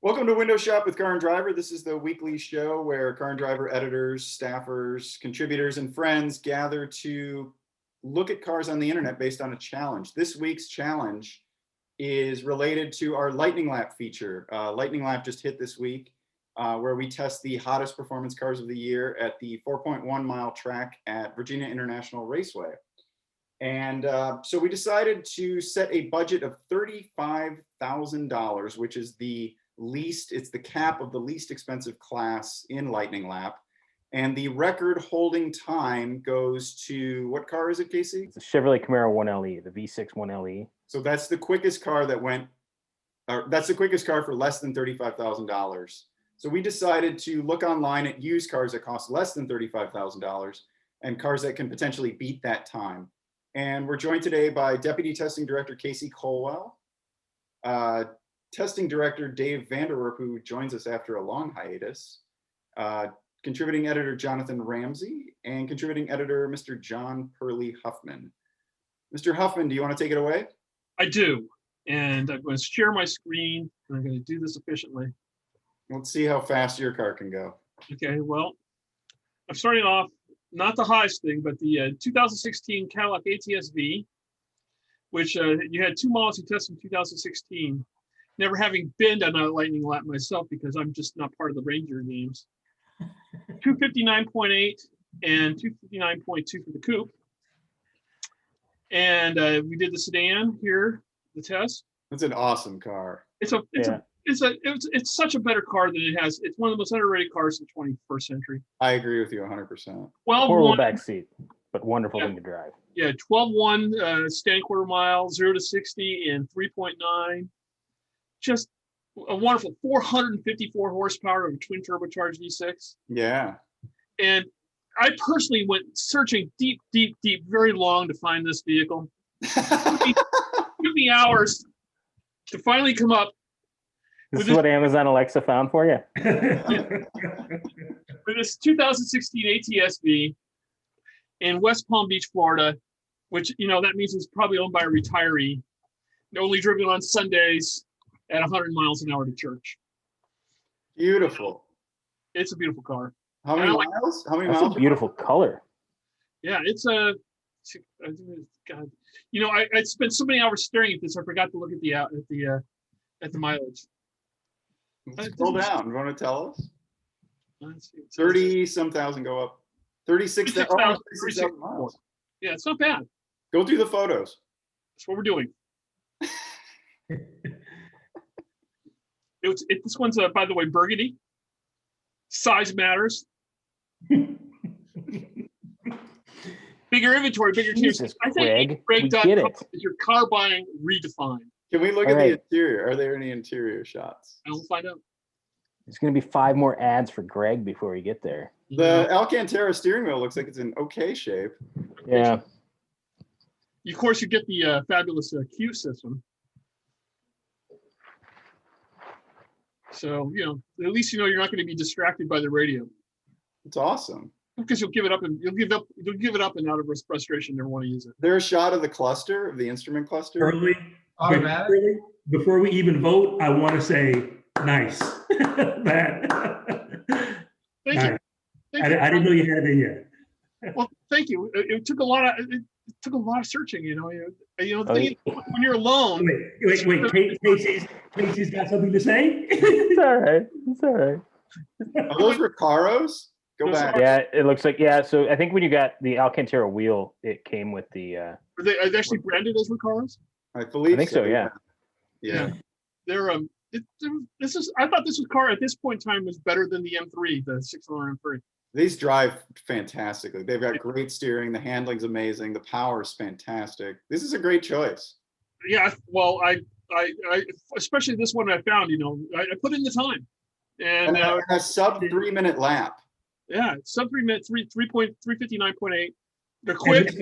Welcome to Window Shop with Car and Driver. This is the weekly show where Car and Driver editors, staffers, contributors, and friends gather to look at cars on the internet based on a challenge. This week's challenge is related to our Lightning Lap feature. Lightning Lap just hit this week, where we test the hottest performance cars of the year at the 4.1 mile track at Virginia International Raceway. And so we decided to set a budget of $35,000, which is it's the cap of the least expensive class in Lightning Lap. And the record holding time goes to, what car is it, Casey? It's a Chevrolet Camaro 1LE, the V6 1LE. So that's the quickest car that's the quickest car for less than $35,000. So we decided to look online at used cars that cost less than $35,000 and cars that can potentially beat that time. And we're joined today by Deputy Testing Director Casey Colwell, Testing Director Dave Vanderwerp, who joins us after a long hiatus, Contributing Editor Jonathan Ramsey, and Contributing Editor Mr. John Perley Huffman. Mr. Huffman, do you want to take it away? I do, and I'm going to share my screen, and I'm going to do this efficiently. Let's see how fast your car can go. Okay, well, I'm starting off, not the highest thing, but the 2016 Cadillac Atsv, which you had two models you tested in 2016. Never having been on a Lightning Lap myself because I'm just not part of the Ranger games. 259.8 and 259.2 for the coupe. And we did the sedan here, the test. It's an awesome car. It's such a better car than it has. It's one of the most underrated cars in the 21st century. I agree with you 100%. Horrible back seat, but wonderful thing to drive. Yeah, 12.1 standing quarter mile, 0 to 60 in 3.9. Just a wonderful 454 horsepower of a twin turbocharged V6. Yeah. And I personally went searching deep, very long to find this vehicle. It took me hours to finally come up. This is what Amazon Alexa found for you? For this 2016 ATSV in West Palm Beach, Florida, which, that means it's probably owned by a retiree, only driven on Sundays at 100 miles an hour to church. Beautiful. It's a beautiful car. How many miles? How many miles? That's a beautiful color. Yeah, it's a. God, I spent so many hours staring at this. I forgot to look at the mileage. Scroll down. You want to tell us? 30-some thousand go up. 36,000 miles. Yeah, it's not bad. Go do the photos. That's what we're doing. This one's, by the way, burgundy. Size matters. Bigger inventory, bigger teams. I think Greg.com is your car buying redefined. Can we look at the interior? Are there any interior shots? I will find out. There's going to be 5 more ads for Greg before we get there. The Alcantara steering wheel looks like it's in okay shape. Yeah. Of course, you get the fabulous Q system. So, at least you're not going to be distracted by the radio. It's awesome. Because you'll give it up and out of frustration never want to use it. There's a shot of the cluster, of the instrument cluster. Early, before we even vote, I want to say nice. Thank you. I didn't know you had it yet. Well, thank you. It took a lot of searching. When you're alone. Wait. Casey's got something to say. It's all right. Are those Recaros? Go back. Yeah, it looks like, so I think when you got the Alcantara wheel, it came with the... Are they actually branded as Recaros? I think so, yeah. Yeah. They're, I thought this car at this point in time was better than the M3, the 6-cylinder M3. These drive fantastically. They've got great steering. The handling's amazing. The power is fantastic. This is a great choice. Yeah, well, I especially this one I found, I put in the time. And a sub 3-minute lap. Yeah, sub 3 minutes, 3:59.8. They're quick.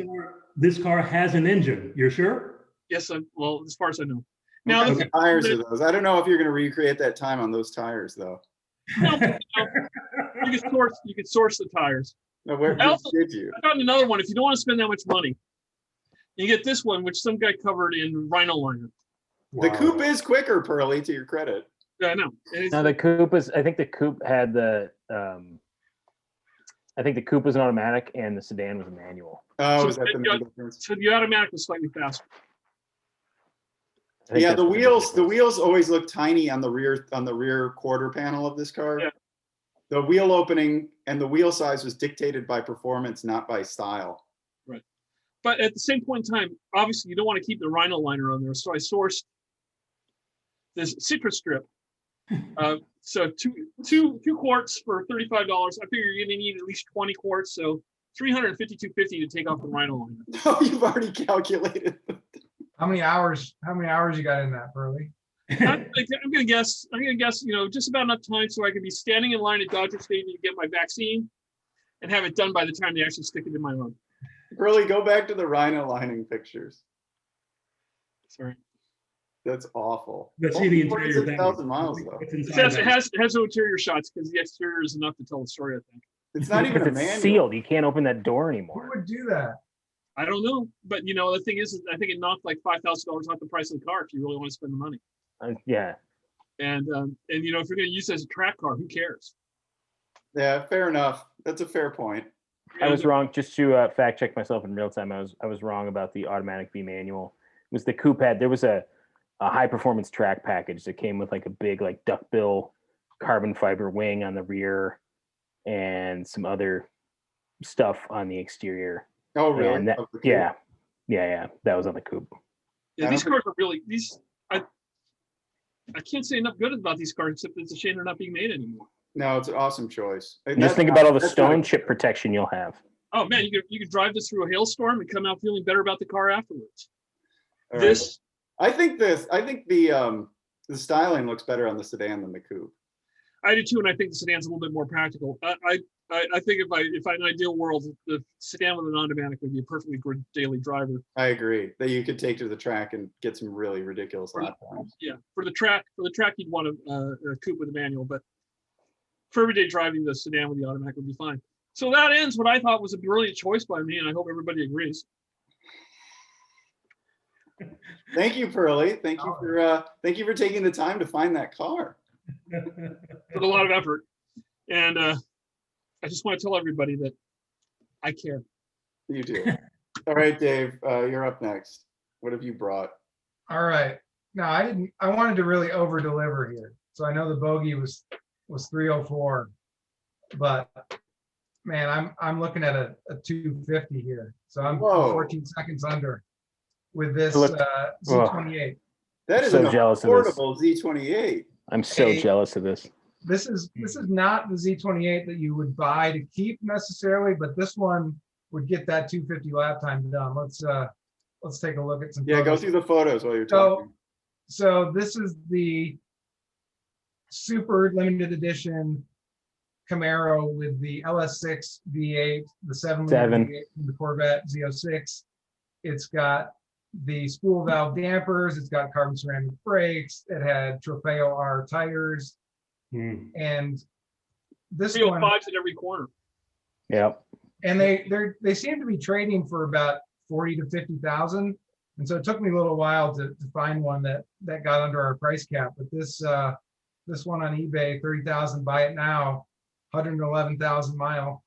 This car has an engine. You're sure? Yes, well, as far as I know. Now, what tires are those? I don't know if you're going to recreate that time on those tires, though. No, you can source the tires. No, where did you? I found another one. If you don't want to spend that much money, You get this one, which some guy covered in Rhino liner. The coupe is quicker, Pearly, to your credit. Yeah, I know. No, the coupe is. I think the coupe had the. I think the coupe was an automatic and the sedan was a manual. Oh, So is that the you main got- difference? So the automatic was slightly faster. I think Yeah, that's the what wheels difference wheels always look tiny on the rear quarter panel of this car. Yeah. The wheel opening and the wheel size was dictated by performance, not by style. But at the same point in time, obviously you don't want to keep the Rhino liner on there. So I sourced this citrus strip. So two quarts for $35. I figure you're gonna need at least 20 quarts, so $352.50 to take off the Rhino liner. Oh, you've already calculated. How many hours you got in that, Burley? I'm gonna guess, just about enough time so I can be standing in line at Dodger Stadium to get my vaccine and have it done by the time they actually stick it in my lung. Really, go back to the Rhino lining pictures. Sorry. That's awful. Let's see the interior. 46,000 miles though. What's It inside has, that? it has no interior shots because the exterior is enough to tell the story, I think. It's not even a Because it's manual. sealed. You can't open that door Who anymore. would do that? I don't know, but the thing is I think it knocked like $5,000 off the price of the car if you really want to spend the money. Yeah. And if you're going to use it as a track car, who cares? Yeah, fair enough. That's a fair point. I was wrong. Just to fact check myself in real time, I was wrong about the automatic V manual. It was the coupe had. There was a high performance track package that came with like a big like duckbill carbon fiber wing on the rear and some other stuff on the exterior. Oh, really? And that, Of the coupe? yeah, that was on the coupe. Yeah, I these don't cars are really I can't say enough good about these cars, except it's a shame they're not being made anymore. No, it's an awesome choice. Just think about all the stone chip protection you'll have. Oh man, you could drive this through a hailstorm and come out feeling better about the car afterwards. All right. This I think the styling looks better on the sedan than the coupe. I do too, and I think the sedan's a little bit more practical. I think if in an ideal world, the sedan with an automatic would be a perfectly good daily driver. I agree that you could take to the track and get some really ridiculous lap times. Yeah, for the track you'd want a coupe with a manual, but for everyday driving, the sedan with the automatic would be fine. So that ends what I thought was a brilliant choice by me, and I hope everybody agrees. Thank you, Pearly. Thank you for taking the time to find that car. With a lot of effort, and I just want to tell everybody that I care. You do. All right, Dave, you're up next. What have you brought? All right. No, I wanted to really over deliver here. So I know the bogey was 304, but man, I'm looking at a 250 here. So I'm Whoa. 14 seconds under with this Look- Z28. That is So an jealous of this. affordable Z28. I'm so Hey. jealous of this. This is not the Z28 that you would buy to keep necessarily, but this one would get that 250 lap time done. Let's take a look at some. Yeah, go photos. through the photos while you're So- talking. So this is the super limited edition Camaro with the LS6 V8, the 7-liter Seven. V8 from the Corvette Z06. It's got the spool valve dampers. It's got carbon ceramic brakes. It had Trofeo R tires, Hmm. and this one. 305s in every corner. Yep. And they seem to be trading for about 40 to 50,000. And so it took me a little while to find one that got under our price cap. But this one on eBay, 30,000, buy it now, 111,000 mile,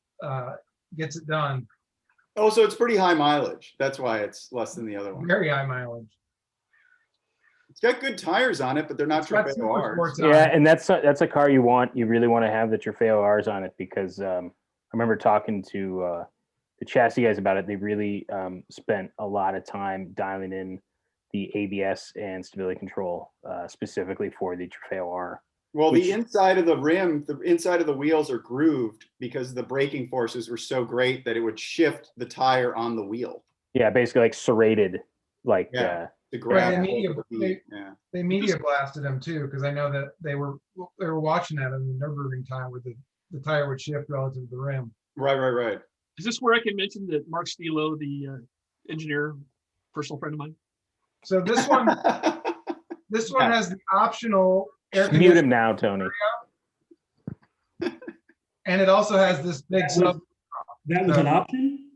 gets it done. Oh, so it's pretty high mileage. That's why it's less than the other one. Very high mileage. It's got good tires on it, but they're not It's got Trofeo super Rs. sports on Yeah, it. and that's a car you really want to have the Trofeo Rs on it because I remember talking to the chassis guys about it. They really spent a lot of time dialing in the ABS and stability control specifically for the Trofeo R. Well, Which- the inside of the rim, the inside of the wheels are grooved because the braking forces were so great that it would shift the tire on the wheel. Yeah, basically like serrated, like Yeah. To Right, grab they hold media- of the feet. Yeah. They media blasted them too, because I know that they were watching that in the Nürburgring time where the tire would shift relative to the rim. Right. Is this where I can mention that Mark Stilo, the engineer, personal friend of mine? So this one Yeah. has the optional air mute him now, Tony. and it also has this big That sub. was an option?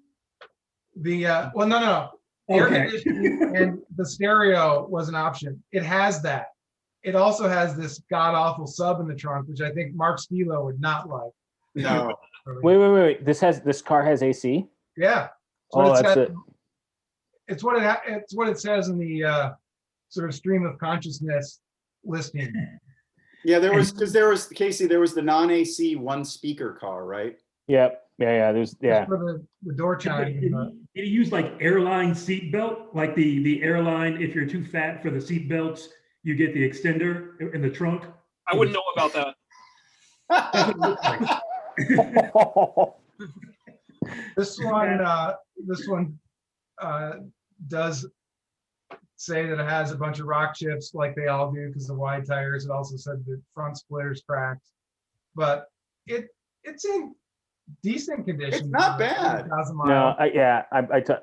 Well, no. Air Okay. conditioning and the stereo was an option. It has that. It also has this god awful sub in the trunk, which I think Mark Stilo would not like. No. Wait. This car has AC? Yeah. Oh, that's it. It's what it says in the sort of stream of consciousness listing. Yeah, there was Casey, there was the non-AC one speaker car, right? Yep. Yeah. There's Just for the door chime. Did he use like airline seat belt? Like the airline, if you're too fat for the seat belts, you get the extender in the trunk? I wouldn't know about that. That's what it looks like. This one does say that it has a bunch of rock chips like they all do because the wide tires. It also said the front splitter's cracked, but it's in decent condition. It's not bad. 1,000 miles. No,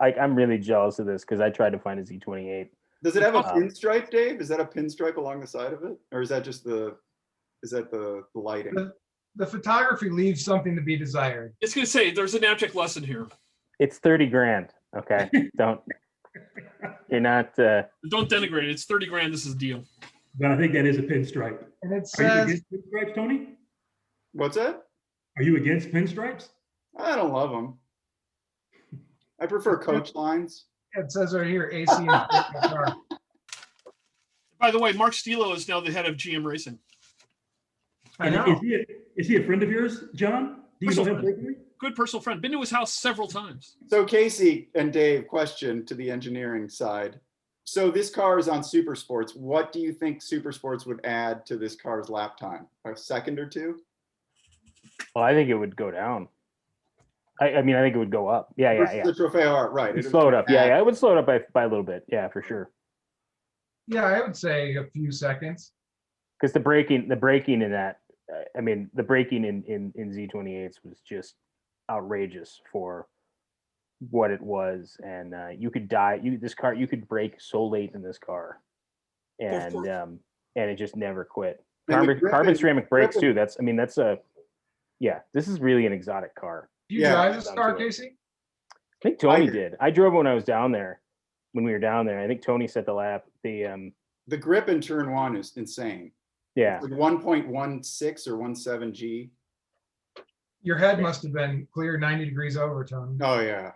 I'm really jealous of this because I tried to find a Z28. Does it have a pinstripe, Dave? Is that a pinstripe along the side of it? Or is that just the lighting? The photography leaves something to be desired. It's going to say there's an abject lesson here. It's 30 grand. Okay. You're not. Don't denigrate it. It's 30 grand. This is a deal. But I think that is a pinstripe. And it Are you says, against pinstripes, Tony? What's that? Are you against pinstripes? I don't love them. I prefer coach lines. it says right here, AC in the car. By the way, Mark Stilo is now the head of GM Racing. I And know. is he a friend of yours, John? Do you know him personally? Good personal friend. Been to his house several times. So Casey and Dave, question to the engineering side. So this car is on Super Sports. What do you think Super Sports would add to this car's lap time? A second or two? Well, I think it would go down. I mean, I think it would go up. Yeah. The Trofeo Art, right. It'd slow it up. Yeah. It would slow it up by a little bit. Yeah, for sure. Yeah, I would say a few seconds. Because the braking in that, I mean, the braking in Z28s was just outrageous for what it was, and you could die. You could brake so late in this car, and it just never quit. Carbon ceramic brakes too. This is really an exotic car. Do you drive this car, Casey? I think Tony did. I drove it when I was down there. When we were down there, I think Tony set the lap. The grip in turn one is insane. Yeah, it's like 1.16 or 17 G. Your head must have been clear 90 degrees over, Tony. Oh yeah.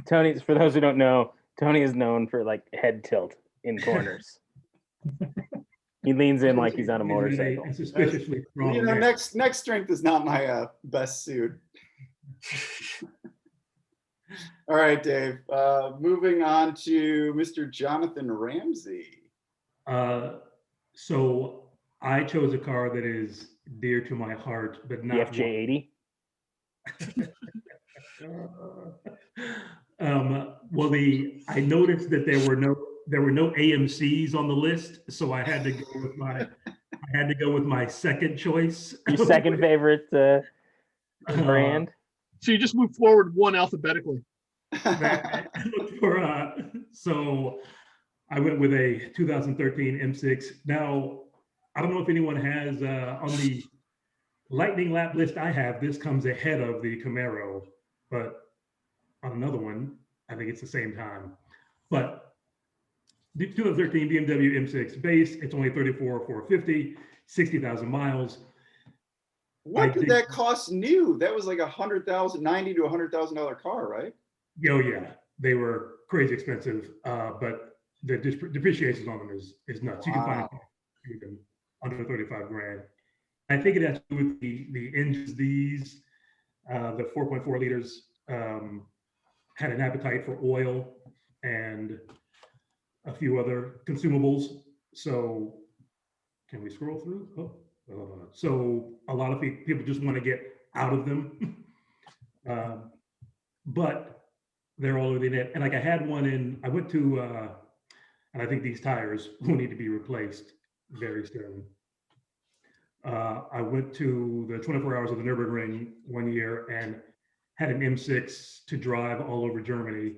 Tony, for those who don't know, Tony is known for like head tilt in corners. He leans in like he's on a motorcycle. Suspiciously strong. You know, neck strength is not my best suit. All right, Dave. Moving on to Mr. Jonathan Ramsey. So I chose a car that is dear to my heart, but not the FJ80. I noticed that there were no AMCs on the list, so I had to go with my second choice. Your second favorite brand. So you just move forward one alphabetically. So I went with a 2013 M6. Now, I don't know if anyone has on the lightning lap list I have, this comes ahead of the Camaro, but on another one, I think it's the same time. But the 2013 BMW M6 Base, it's only 34,450, 60,000 miles. What did that cost new? That was like $100,000, $90,000 to $100,000 car, right? Oh yeah, they were crazy expensive, but the depreciation on them is nuts. You can find them under 35 grand. I think it has to do with the engines. These, the 4.4 liters, had an appetite for oil and a few other consumables. So can we scroll through? So a lot of people just want to get out of them, but they're all over the net. And like I had one I went to, and I think these tires will need to be replaced very soon. I went to the 24 Hours of the Nürburgring one year and had an M6 to drive all over Germany.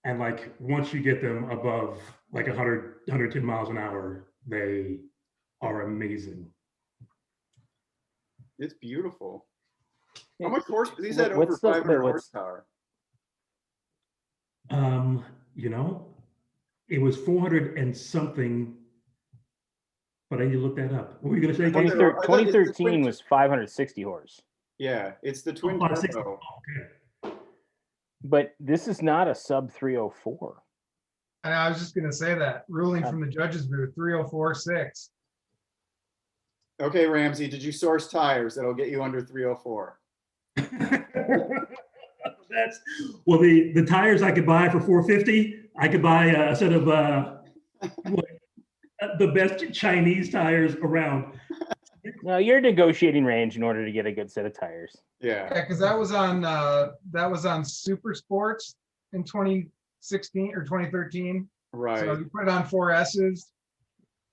And like, once you get them above like 100, 110 miles an hour, they are amazing. It's beautiful. How much horsepower? These had over 500 horsepower. You know, it was 400 and something, but I need to look that up. What were you going to say? think Casey? they're- I thought it's the 2013 twin- was 560 horse, Yeah, it's the twin 560. turbo. Okay. but this is not a sub 304. And I was just gonna say that, ruling from the judges booth, 3046. Okay, Ramsey, did you source tires that'll get you under 304? That's well, the tires I could buy for 450. I could buy a set of the best Chinese tires around. No, you're negotiating range in order to get a good set of tires. Yeah, Yeah, because that was on Super Sports in 2016 or 2013. right. So you put it on 4S's.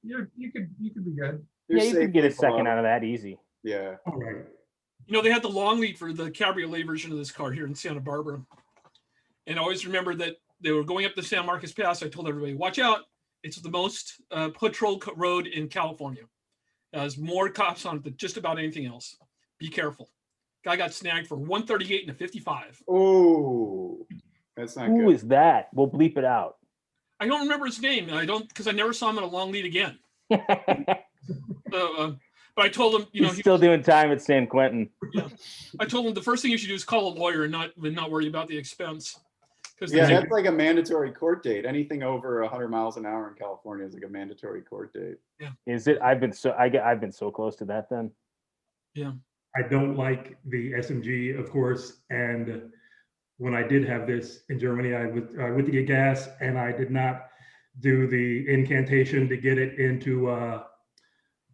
You could be good. You're Yeah, you can get a safely second below. out of that easy. Yeah. All right. You know, they had the long lead for the cabriolet version of this car here in Santa Barbara. And I always remember that they were going up the San Marcos Pass. I told everybody, watch out. It's the most patrolled road in California. It has more cops on it than just about anything else. Be careful. Guy got snagged for 138 and a 55. Oh, that's not Who good. is that? We'll bleep it out. I don't remember his name. And I don't, because I never saw him in a long lead again. But I told him, you know, He's still doing time at San Quentin. I told him the first thing you should do is call a lawyer and not worry about the expense. Because Yeah, that's like a mandatory court date. Anything over 100 miles an hour in California is like a mandatory court date. Is it? I've been so close to that then. I don't like the SMG, of course. And when I did have this in Germany, I went to get gas, and I did not do the incantation to get it into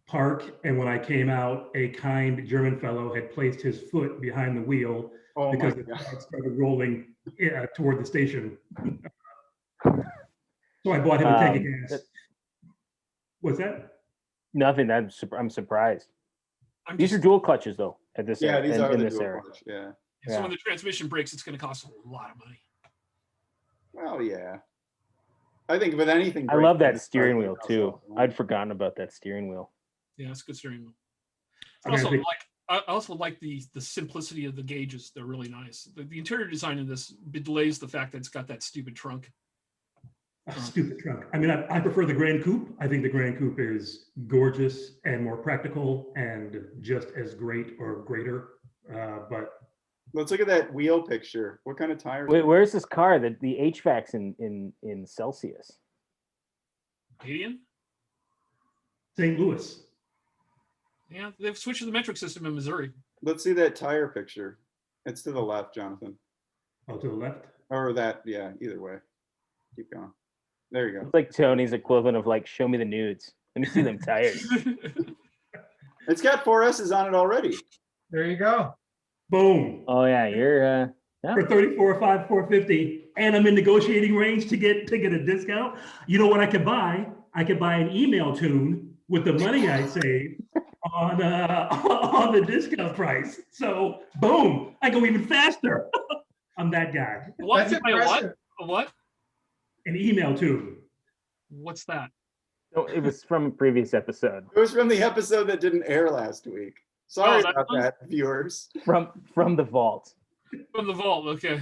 park. And when I came out, a kind German fellow had placed his foot behind the wheel Oh because my the God. car started rolling toward the station. So I bought him a tank of gas. What's that? Nothing. I'm surprised. I'm These are just, dual clutches though. At this Yeah, era, these are in the this dual era. clutch. Yeah. so when the transmission breaks, it's going to cost a lot of money. Well, yeah. I think with anything. I love breaking, that it's steering probably wheel costs too. a lot of money. I'd forgotten about that steering wheel. Yeah, it's a good steering wheel. I mean, I Also, think- I also like the simplicity of the gauges. They're really nice. The interior design in this belays the fact that it's got that stupid trunk. A stupid trunk. I mean, I prefer the Grand Coupe. I think the Grand Coupe is gorgeous and more practical and just as great or greater. But Let's look at that wheel picture. What kind of tires? Wait, where's this car? The HVAC's in Celsius. Canadian? St. Louis, Yeah, they've switched to the metric system in Missouri. Let's see that tire picture. It's to the left, Jonathan. oh, to the left. Or that, yeah, either way. Keep going. There you go. It's like Tony's equivalent of like, show me the nudes. Let me see them tires. It's got 4S's on it already. There you go. Boom. Oh yeah, you're For 34.5, 450, and I'm in negotiating range to get a discount. You know what I could buy? I could buy an email tune with the money I saved on the discount price. So boom, I go even faster. I'm that guy. What? That's You buy a what? impressive. A what? An email tune. What's that? No, it was from a previous episode. It was from the episode that didn't air last week. Sorry Oh, that about one? that, viewers. From the vault. From the vault. Okay.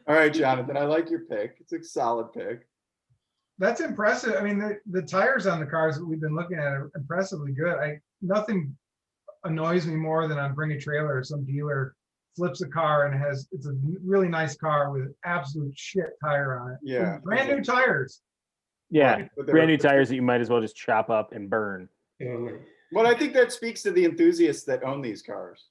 All right, Jonathan, I like your pick. It's a solid pick. That's impressive. I mean, the tires on the cars that we've been looking at are impressively good. Nothing annoys me more than on Bring a Trailer or some dealer flips a car and it's a really nice car with absolute shit tire on it. Yeah. Brand new tires. Yeah, Right, but they're- brand new tires that you might as well just chop up and burn. Well, I think that speaks to the enthusiasts that own these cars.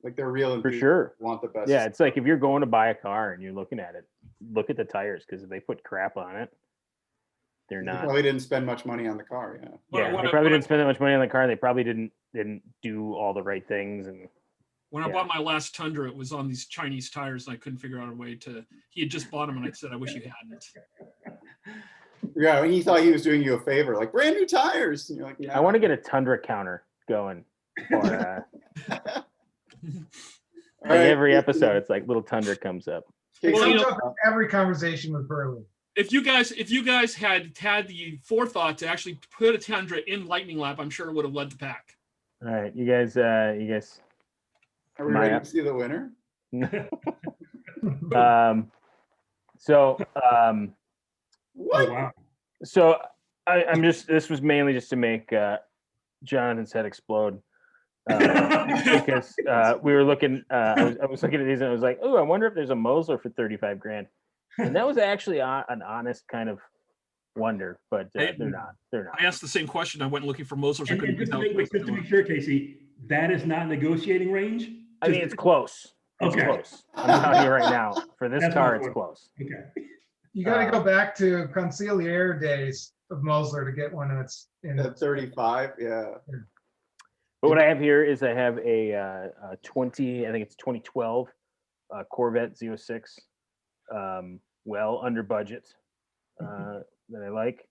Like they're real For enthusiasts. sure. Want the best. Yeah, it's like if you're going to buy a car and you're looking at it, look at the tires because if they put crap on it, they're They not. probably didn't spend much money on the car. Yeah. Yeah, When they I- probably when I- didn't spend that much money on the car. They probably didn't do all the right things. And When I Yeah. bought my last Tundra, it was on these Chinese tires, and I couldn't figure out a way to. He had just bought them, and I said, "I wish you hadn't." Yeah, and he thought he was doing you a favor, like brand new tires. And you're like, yeah. I want to get a Tundra counter going. For, All like right. every episode, it's like little Tundra comes up. Okay, Well, so- you Comes know- up in every conversation with Burley. If you guys had the forethought to actually put a Tundra in Lightning Lap, I'm sure it would have led the pack. All right, you guys. Are we Am I ready up? to see the winner? What? Oh, wow. So I'm just, this was mainly just to make Jonathan's head explode. Because we were looking, I was looking at these and I was like, oh, I wonder if there's a Mosler for 35 grand. And that was actually an honest kind of wonder, but they're not. They're not. I asked the same question. I went looking for Moslers. I And couldn't just figure out to make sure, Casey, that is not negotiating range? I mean, it's close. It's Okay. close. I'm telling you right now, for this That's car, my it's point. close. Okay. You got to go back to Conciliere days of Mosler to get one that's in At 35, yeah. But what I have here is I have a 20, I think it's 2012 Corvette Z06, well under budget that I like.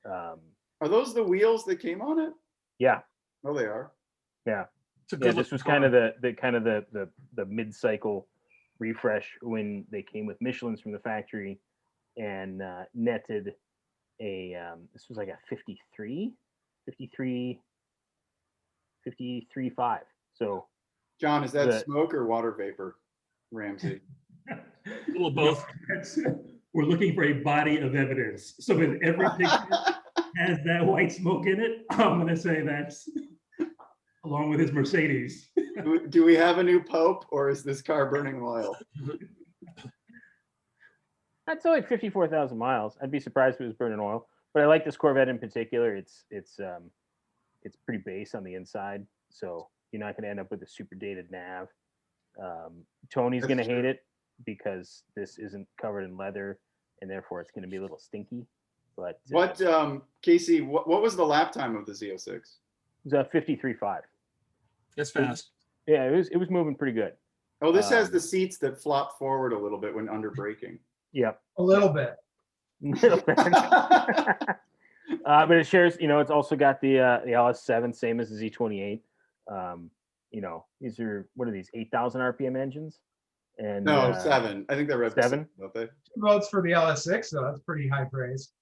Are those the wheels that came on it? Yeah, Oh, they are. yeah. It's a Yeah, good this was kind of the mid-cycle refresh when they came with Michelin's from the factory and netted a this was like a 53.5. So John, is that The- smoke or water vapor, Ramsey? a little both. We're looking for a body of evidence. So if every picture has that white smoke in it, I'm going to say that's along with his Mercedes. Do we have a new pope, or is this car burning oil? that's only 54,000 miles. I'd be surprised if it was burning oil. But I like this Corvette in particular. It's pretty base on the inside, so you're not going to end up with a super dated nav. Tony's That's going to true. hate it because this isn't covered in leather, and therefore it's going to be a little stinky. But What, Casey, what was the lap time of the Z06? it was a 53.5. That's fast. Yeah, it was moving pretty good. Oh, this has Um, the seats that flop forward a little bit when under braking. Yep. a little bit. But it shares, it's also got the LS7, same as the Z28. These are, what are these, 8,000 RPM engines? And No, 7. I think they're red 7? don't they? 2 votes for the LS6, so that's pretty high praise.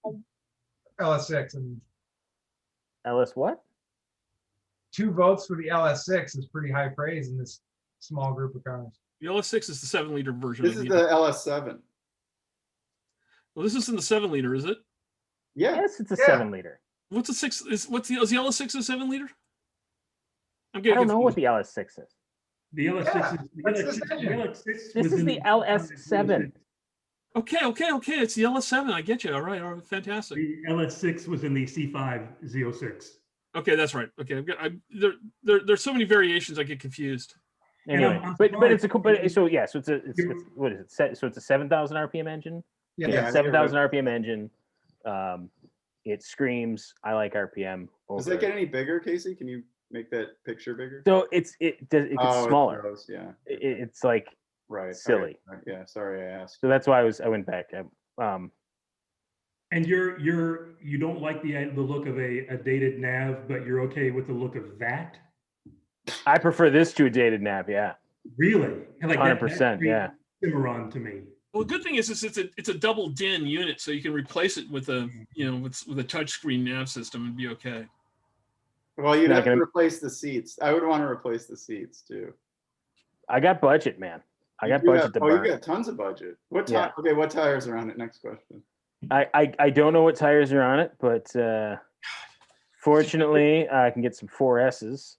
LS6 and LS what? 2 votes for the LS6 is pretty high praise in this small group of cars. The LS6 is the 7-liter version. This is the LS7. Well, this isn't the 7-liter, is it? Yeah. Yes, it's a Yeah. 7-liter. What's the 6? Is the LS6 a 7-liter? I'm I getting don't know what confused. the LS6 is. The LS6 Yeah, is that's the the engine. LS6 This was is in the LS7. Okay. It's the LS7. I get you. All right. Fantastic. The LS6 was in the C5 Z06. Okay, that's right. Okay, there's so many variations. I get confused. Anyway, I'm but surprised. it's a but so yeah, so it's You're- what is it? So it's a 7,000 RPM engine. Yeah, Yeah. 7,000 RPM engine. It screams, I like RPM. Does over that get any bigger, Casey? Can you make that picture bigger? So it gets Oh, it smaller. grows, yeah. It's like Right. silly. Okay. Yeah. Sorry, I asked. So that's why I went back. And you don't like the look of a dated nav, but you're okay with the look of that? I prefer this to a dated nav. Yeah, Really? And like 100%. Yeah. Cimarron to me. Well, the good thing is it's a double DIN unit, so you can replace it with a with a touchscreen nav system and be okay. Well, you'd Not have to gonna- replace the seats. I would want to replace the seats too. I got budget, man. I got You budget have- to Oh, burn. you got tons of budget. What Yeah. time? Okay, what tires are on it? Next question. I don't know what tires are on it, but fortunately, I can get some 4S's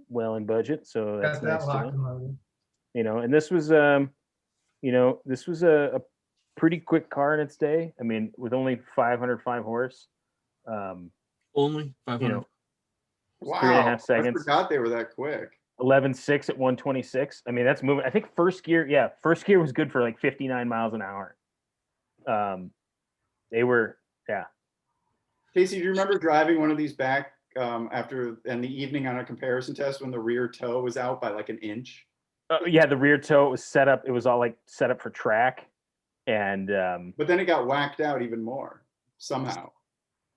well in budget, so that's got that nice to locked know. and loaded. And this was this was a pretty quick car in its day. I mean, with only 505 horse, Only 500. Wow. 3.5 I seconds. forgot they were that quick. 11.6 at 126. I mean, that's moving. I think first gear was good for like 59 miles an hour. They were, yeah. Casey, do you remember driving one of these back after in the evening on a comparison test when the rear toe was out by like an inch? Yeah, the rear toe was set up. It was all like set up for track, and But then it got whacked out even more somehow.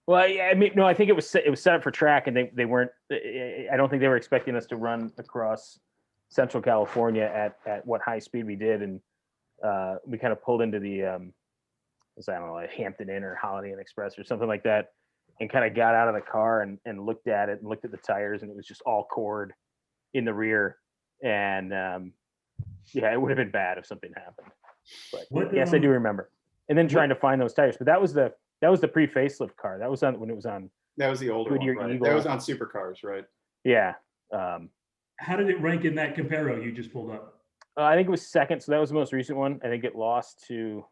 well, I mean, no, I think it was set up for track, and they weren't. I don't think they were expecting us to run across Central California at what high speed we did, and we kind of pulled into the I don't know, like Hampton Inn or Holiday Inn Express or something like that, and kind of got out of the car and looked at it and looked at the tires, and it was just all cord in the rear, and yeah, it would have been bad if something happened. But What, yes, I do remember. And then trying to find those tires, but that was the pre-facelift car. That was on when it was on. That was the older Goodyear one, right? Eagle. That was on supercars, right? Yeah. How did it rank in that Camaro you just pulled up? I think it was second, so that was the most recent one. I think it lost to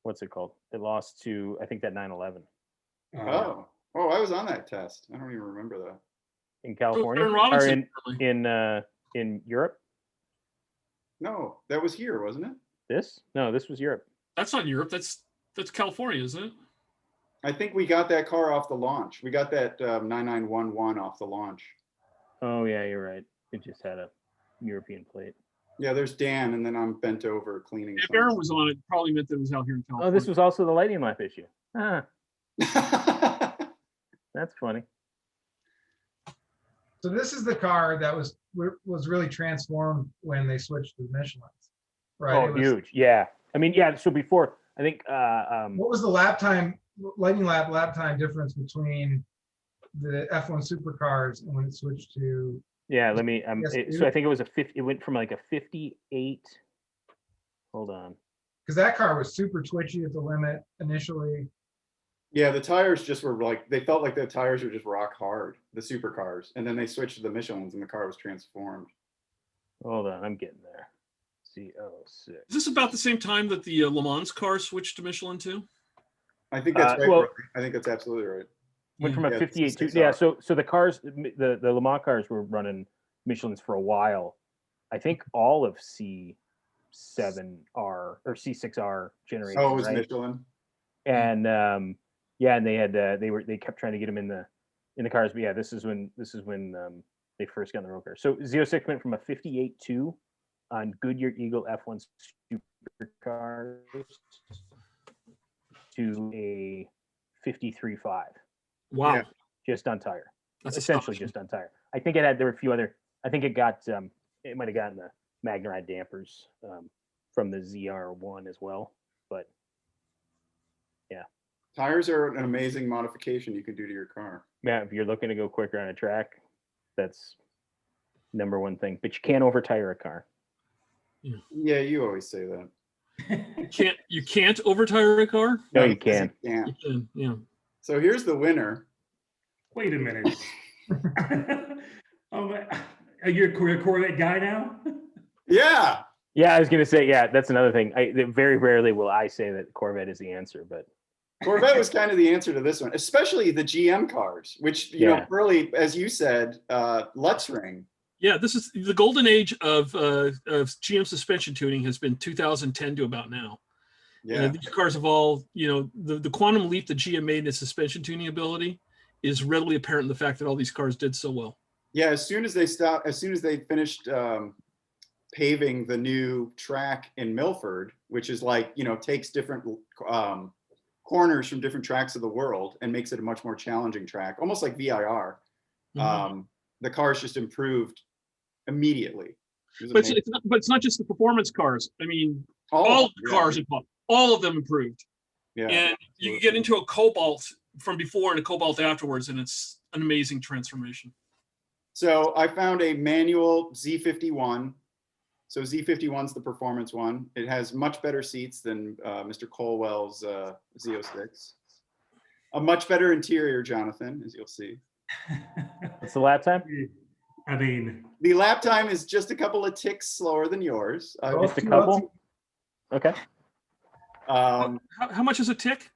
what's it called? It lost to, I think, that 911 Oh, I was on that test. I don't even remember that. in California Aaron or Robinson, really. in Europe. No, that was here, wasn't it? This was Europe. That's not Europe. That's California, isn't it? I think we got that car off the launch. We got that 9911 off the launch. Oh yeah, you're right. It just had a European plate. Yeah, there's Dan, and then I'm bent over cleaning. If Aaron was on it, probably meant that it was out here in California. Oh, this was also the lightning lap issue. Ah, that's funny. So this is the car that was really transformed when they switched to the Michelins, right? Oh, It was- huge. Yeah. I mean, yeah. So before, I think What was the lightning lap time difference between the F1 supercars and when it switched to? yeah. Let me. Yes, So I think it was a 50. It went from like a 58. Hold on. Because that car was super twitchy at the limit initially. Yeah, the tires just were like, they felt like the tires were just rock hard, the supercars. And then they switched to the Michelins and the car was transformed. Hold on. I'm getting there. C06. Is this about the same time that the Le Mans car switched to Michelin too? I think that's right. well- Rory. I think that's absolutely right. Went from a Yeah, 58 to 6R. yeah. So the cars, the Le Mans cars were running Michelins for a while. I think all of C7R or C6R generation. Oh, it was right? Michelin. And yeah, and they kept trying to get them in the cars. But yeah, this is when they first got in the road car. So Z06 went from a 58.2 on Goodyear Eagle F1 Supercars to a 53.5. Wow, Yeah. Just on tire. that's Essentially astonishing. just on tire. I think there were a few other. I think it got it might have gotten the Magnaride dampers from the ZR1 as well. But Tires are an amazing modification you can do to your car. yeah, if you're looking to go quicker on a track, that's number one thing. But you can't overtire a car. Yeah, you always say that. You can't overtire a car. No, you because can. you can't. You can, yeah. So here's the winner. Wait a minute. Are you a Corvette guy now? Yeah. Yeah, I was gonna say, yeah, that's another thing. Very rarely will I say that Corvette is the answer, but Corvette was kind of the answer to this one, especially the GM cars, which, you know, early, as you said, Lutz ring. Yeah, this is the golden age of GM suspension tuning has been 2010 to about now. Yeah. These cars have all, the quantum leap that GM made in its suspension tuning ability is readily apparent in the fact that all these cars did so well. Yeah, as soon as they finished paving the new track in Milford, which is like, takes different corners from different tracks of the world and makes it a much more challenging track, almost like VIR. Mm-hmm. The cars just improved immediately. But it's not just the performance cars. I mean, all of the cars involved, all of them improved. Yeah. And you can get into a Cobalt from before and a Cobalt afterwards, and it's an amazing transformation. So I found a manual Z51. So Z51's the performance one. It has much better seats than Mr. Colwell's Z06. A much better interior, Jonathan, as you'll see. it's the lap time. I mean, The lap time is just a couple of ticks slower than yours. Just a couple. Okay. How much is a tick?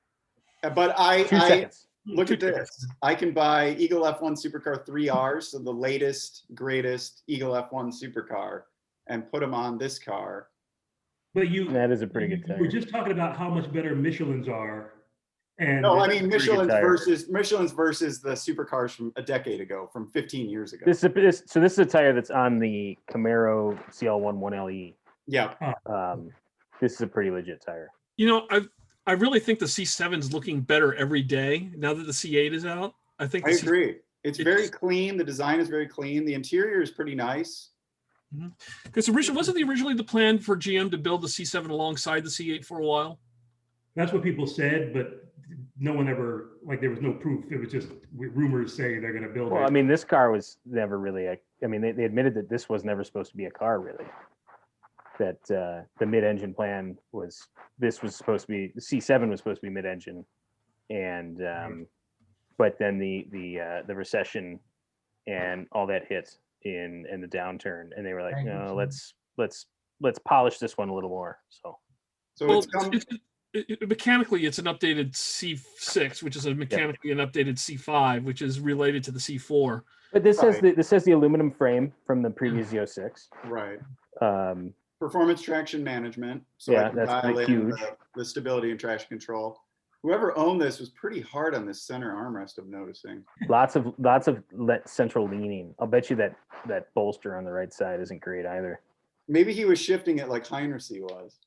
But 2 seconds. look at this. I can buy Eagle F1 Supercar 3Rs, so the latest, greatest Eagle F1 Supercar, and put them on this car. but That is a pretty good We're tire. just talking about how much better Michelins are. And No, I mean pretty good Michelin's versus the supercars from a decade ago, from 15 years ago. This is a tire that's on the Camaro CL1 1LE. Yeah. This is a pretty legit tire. I really think the C7 is looking better every day now that the C8 is out. I think I agree. It's very clean. The design is very clean. The interior is pretty nice. Because wasn't originally the plan for GM to build the C7 alongside the C8 for a while? that's what people said, but no one ever, like, there was no proof. It was just rumors saying they're going to build Well, it. I mean, this car was never really they admitted that this was never supposed to be a car, really. the mid-engine plan was this was supposed to be the C7 was supposed to be mid-engine, and but then the recession and all that hit in the downturn, and they were like, no, let's polish this one a little more. So well, mechanically, it's an updated C6, which is mechanically an updated C5, which is related to the C4. But this has the aluminum frame from the previous Z06. Right. Um, Performance traction management. So Yeah, I can that's dial pretty in huge. the stability and traction control. Whoever owned this was pretty hard on this center armrest, I'm noticing. lots of central leaning. I'll bet you that bolster on the right side isn't great either. Maybe he was shifting it like Heinrichs was.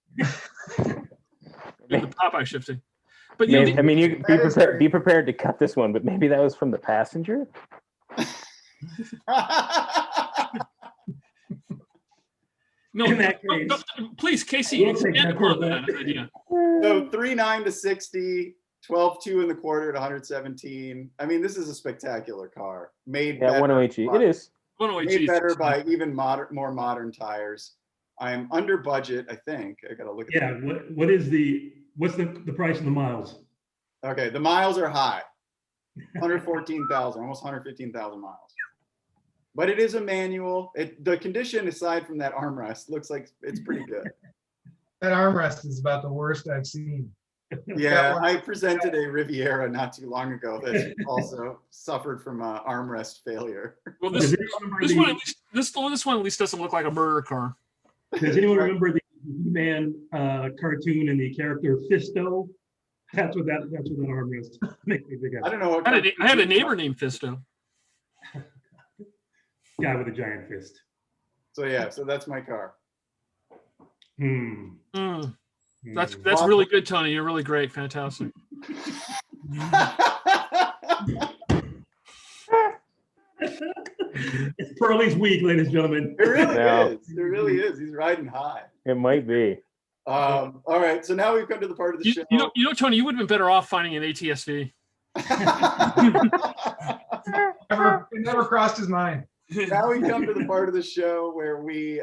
The Popeye shifting. But you know, I mean, you be prepared to cut this one, but maybe that was from the passenger. no, In that case, please, Casey, we'll take expand that for upon a that bit. idea. So 3.9 to 60, 12.2 in the quarter at 117. I mean, this is a spectacular car. Made Yeah, better 108G. It is. 108 made Gs. better by even more modern tires. I'm under budget, I think. I gotta look at Yeah, what's the price of the miles? Okay, the miles are high. 114,000, almost 115,000 miles. But it is a manual. The condition, aside from that armrest, looks like it's pretty good. That armrest is about the worst I've seen. Yeah, I presented a Riviera not too long ago that also suffered from armrest failure. Well, Does this anyone this remember one at least this one at least doesn't look like a murder car. Does anyone remember the He-Man cartoon and the character Fisto? That's what that armrest makes me think I of. don't know what I had a neighbor named Fisto. Guy with a giant fist. So yeah, so that's my car. That's really good, Tony. You're really great. Fantastic. It's Pearlie's week, ladies and gentlemen. It really No. is. It really is. He's riding high. It might be. All right, so now we've come to the part of the show. You know, Tony, you would have been better off finding an ATSV. It never crossed his mind. Now we come to the part of the show where we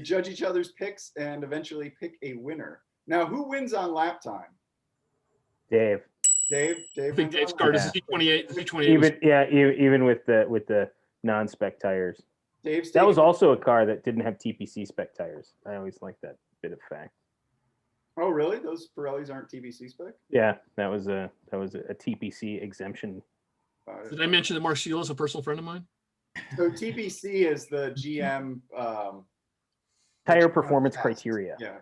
judge each other's picks and eventually pick a winner. Now, who wins on lap time? Dave. Dave. I think wins Dave's on car lap is time. Z28. Even with the non-spec tires. Dave's That was taking- also a car that didn't have TPC spec tires. I always like that bit of fact. Oh, really? Those Pirellis aren't TBC spec? Yeah, that was a TPC exemption. Did I mention that Marcelo is a personal friend of mine? So TPC is the GM Tire performance test. criteria. Yeah,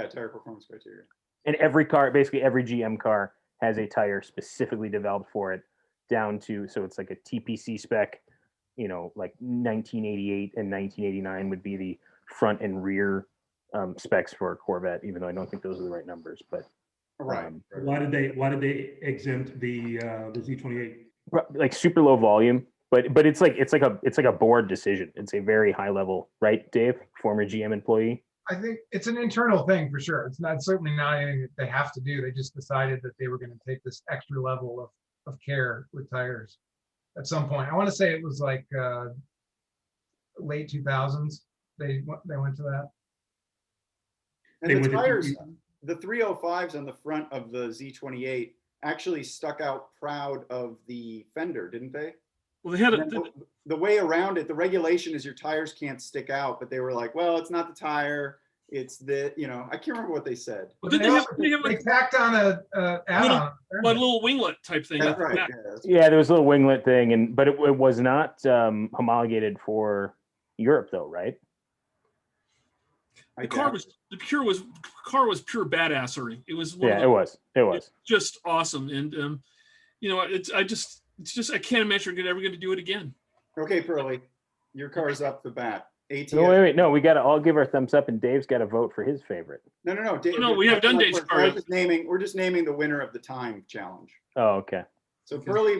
tire performance criteria. And every car, basically every GM car, has a tire specifically developed for it, down to, so it's like a TPC spec. You know, like 1988 and 1989 would be the front and rear specs for a Corvette, even though I don't think those are the right numbers. But Right. Why did they exempt the Z28? like super low volume, but it's like a board decision. It's a very high level, right, Dave, former GM employee? I think it's an internal thing for sure. It's certainly not anything that they have to do. They just decided that they were going to take this extra level of care with tires at some point. I want to say it was like late 2000s. They went to that. And They the went to tires, TPC. the 305s on the front of the Z28 actually stuck out proud of the fender, didn't they? Well, they had And then the way around it, the regulation is your tires can't stick out, but they were like, well, it's not the tire, it's the, I can't remember what they said. Well, But did they have they like tacked on a add-on. a little winglet type thing? That's at the right. back? Yeah, Yeah, there was a little winglet thing, but it was not homologated for Europe, though, right? The car was pure badassery. It was one of Yeah, the- it was. just awesome, and I can't imagine we're ever going to do it again. Okay, Pearlie, your car's up the bat. ATS. No, wait. No, we got to all give our thumbs up, and Dave's got to vote for his favorite. No. Dave, No, we have done Dave's car. We're just naming the winner of the time challenge. Oh, okay. So Okay. Pearlie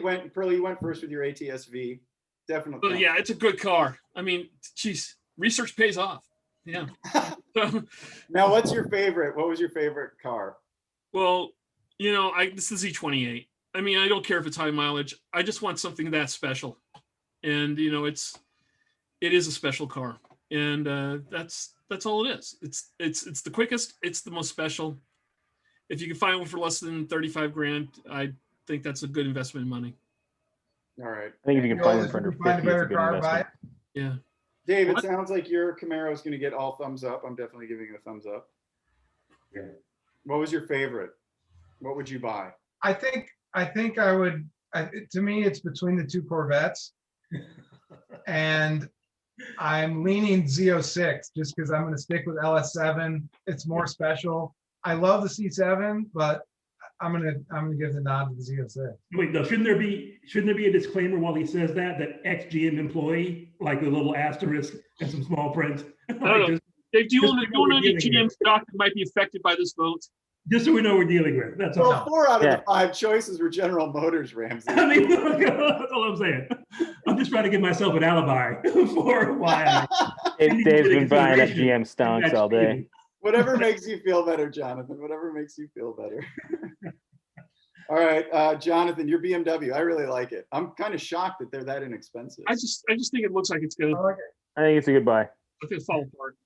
went first with your ATSV. Definitely. But yeah, it's a good car. I mean, geez, research pays off. Yeah. Now, what's your favorite? What was your favorite car? Well, this is Z28. I mean, I don't care if it's high mileage. I just want something that special, and it is a special car, and That's all it is. It's the quickest. It's the most special. If you can find one for less than 35 grand, I think that's a good investment in money. All right. I think if you can Well, find one if for you under can find a 50, it's a better good car, buy investment. it. Yeah. Dave, it What? sounds like your Camaro is going to get all thumbs up. I'm definitely giving it a thumbs up. Yeah. What was your favorite? What would you buy? I think I would. To me, it's between the two Corvettes, and I'm leaning Z06 just because I'm going to stick with LS7. It's more special. I love the C7, but I'm gonna give the nod to the Z06. Wait, no, shouldn't there be a disclaimer while he says that ex-GM employee, like a little asterisk and some small print? I don't know. Just, Dave, do you just want so we know we're any dealing GM with. stock that might be affected by this vote? Just so we know we're dealing with. That's Well, all. 4 out of Yeah. the 5 choices were General Motors, Ramsey. I mean, that's all I'm saying. I'm just trying to give myself an alibi for why. Dave's been buying Consideration FGM stonks all day. Whatever makes you feel better, Jonathan. Whatever makes you feel better. All right, Jonathan, your BMW. I really like it. I'm kind of shocked that they're that inexpensive. I just think it looks like it's gonna I like it. I think it's a good buy. I think fall apart.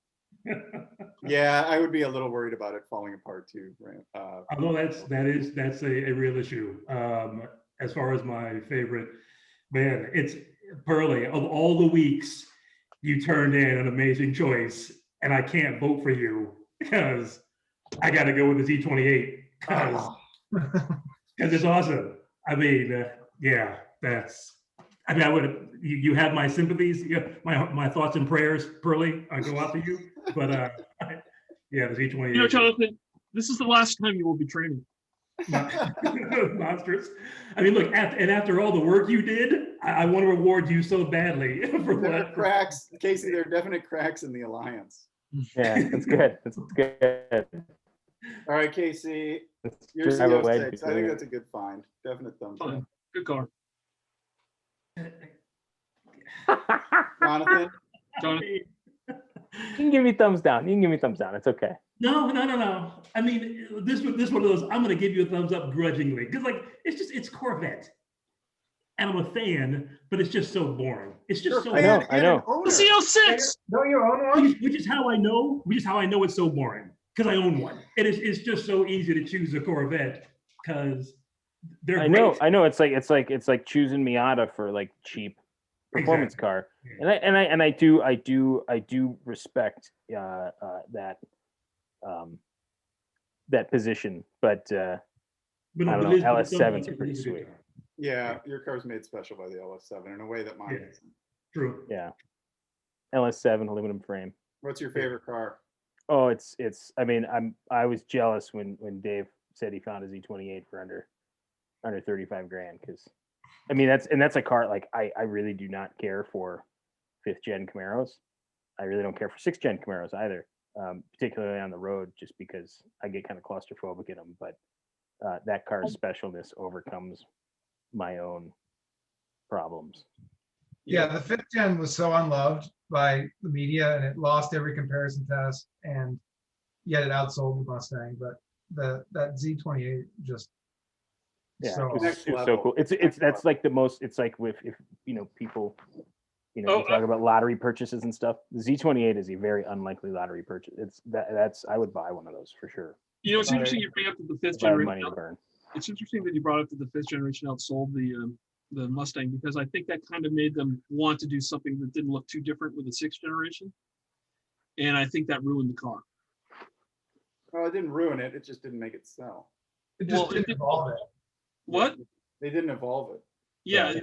Yeah, I would be a little worried about it falling apart too. Although that's a real issue. As far as my favorite, man, it's Pearly. Of all the weeks, you turned in an amazing choice, and I can't vote for you because I got to go with the Z28 because it's awesome. I mean, yeah, that's. I mean, I would. You have my sympathies. Yeah, my thoughts and prayers, Pearly. I go out to you. But yeah, the Z28. You know, Jonathan, this is the last time you will betray me. Monstrous. I mean, look, after all the work you did, I want to reward you so badly for There are what. cracks, Casey. There are definite cracks in the alliance. Yeah, that's good. That's good. All right, Casey, Let's your drive away CO6. I to think it. that's a good find. Definite thumbs up. Fine. Good car. Jonathan, Jonathan, You can give me thumbs down. You can give me thumbs down. It's okay. No. I mean, this one of those. I'm going to give you a thumbs up grudgingly because, like, it's Corvette, and I'm a fan, but it's just so boring. It's just so. I know. the CO6. Don't you own one? Which is how I know it's so boring because I own one. It's just so easy to choose a Corvette because they're. I know. It's like choosing Miata for like cheap performance car, and I do respect that position, but I don't know. LS7s are pretty sweet. yeah, your car's made special by the LS7 in a way that mine Yeah. isn't. True. Yeah, LS7 aluminum frame. What's your favorite car? Oh, it's. I mean, I was jealous when Dave said he found a Z28 for under 35 grand because, I mean, that's a car like I really do not care for 5th gen Camaros. I really don't care for 6th gen Camaros either, particularly on the road, just because I get kind of claustrophobic in them. But that car's specialness overcomes my own problems. Yeah, the 5th gen was so unloved by the media, and it lost every comparison test, and yet it outsold the Mustang. But that Z28 just Yeah, so it's Next so level. cool. It's Next that's like the most. It's like if people, you Oh, talk about lottery purchases and stuff. The Z28 is a very unlikely lottery purchase. That's I would buy one of those for sure. You know, it's interesting you bring up that the 5th If I had money generation. to burn. It's interesting that you brought up that the 5th generation outsold the Mustang because I think that kind of made them want to do something that didn't look too different with the 6th generation, and I think that ruined the car. Well, it didn't ruin it. It just didn't make it sell. it just Well, it didn't did- evolve it. What? They didn't evolve it. Yeah,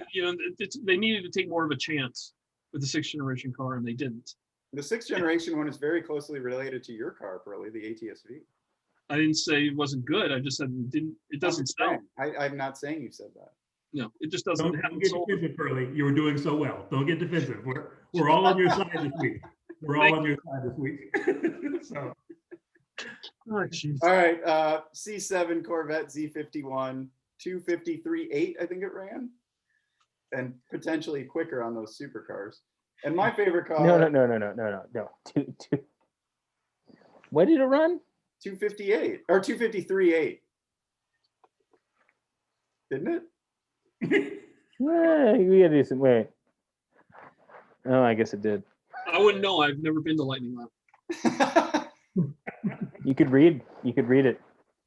they needed to take more of a chance with the 6th generation car, and they didn't. The 6th generation one is very closely related to your car, Pearly, the ATSV. I didn't say it wasn't good. I just said it didn't. It doesn't sell. I'm not saying you said that. No, it just doesn't Don't have get sold. defensive, Pearly. You were doing so well. Don't get defensive. We're all on your side this week. We're all on your side this week. So. Oh, jeez. All right, C7 Corvette Z51, 253.8, I think it ran, and potentially quicker on those supercars. And my favorite car, No. Two. What did it run? 258 or 253.8, didn't it? We gotta do some. Wait. Oh, I guess it did. I wouldn't know. I've never been to Lightning Lap. You could read it.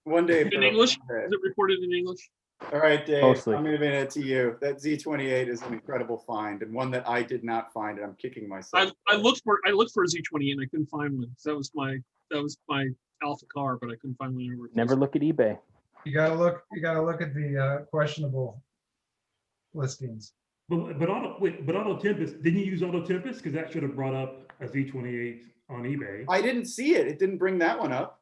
One day. In English? Is it reported in English? All right, Dave, Mostly. I'm going to admit it to you. That Z28 is an incredible find and one that I did not find, and I'm kicking myself. I looked for a Z20 and I couldn't find one. So that was my alpha car, but I couldn't find one anywhere. Never look at eBay. You gotta look at the questionable listings. But Auto Tempest, didn't you use Auto Tempest? Because that should have brought up a Z28 on eBay. I didn't see it. It didn't bring that one up.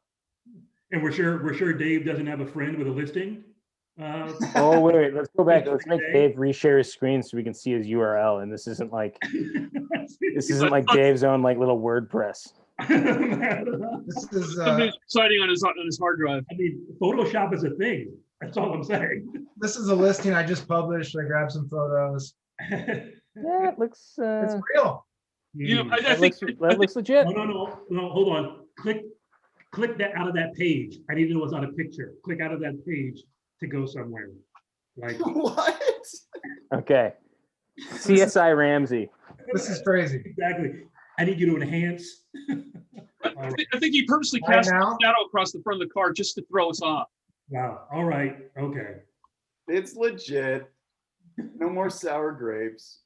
And we're sure Dave doesn't have a friend with a listing. Oh wait, let's go back. Let's make Dave reshare his screen so we can see his URL. And this isn't like Dave's own like little WordPress. This is Something's exciting on his hard drive. I mean, Photoshop is a thing. That's all I'm saying. this is a listing I just published. I grabbed some photos. Yeah, it looks. It's real. You know, I That think looks legit. No, hold on. Click that out of that page. I need to know what's on a picture. Click out of that page to go somewhere. Like What? Okay. CSI Ramsey. This is crazy. exactly. I need you to enhance. I think he purposely Right cast a now? shadow across the front of the car just to throw us off. Wow. All right. Okay. It's legit. No more sour grapes.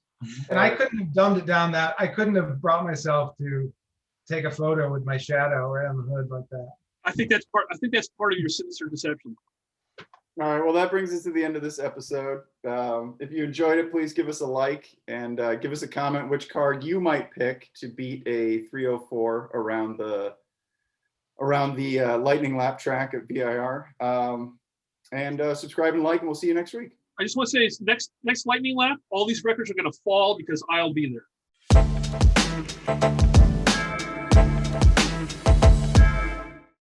And I couldn't have dumbed it down that I couldn't have brought myself to take a photo with my shadow right on the hood like that. I think that's part of your sinister deception. All right, well, that brings us to the end of this episode. If you enjoyed it, please give us a like and give us a comment which car you might pick to beat a 304 around the lightning lap track at VIR. And subscribe and like, and we'll see you next week. I just want to say, it's next lightning lap, all these records are going to fall because I'll be there.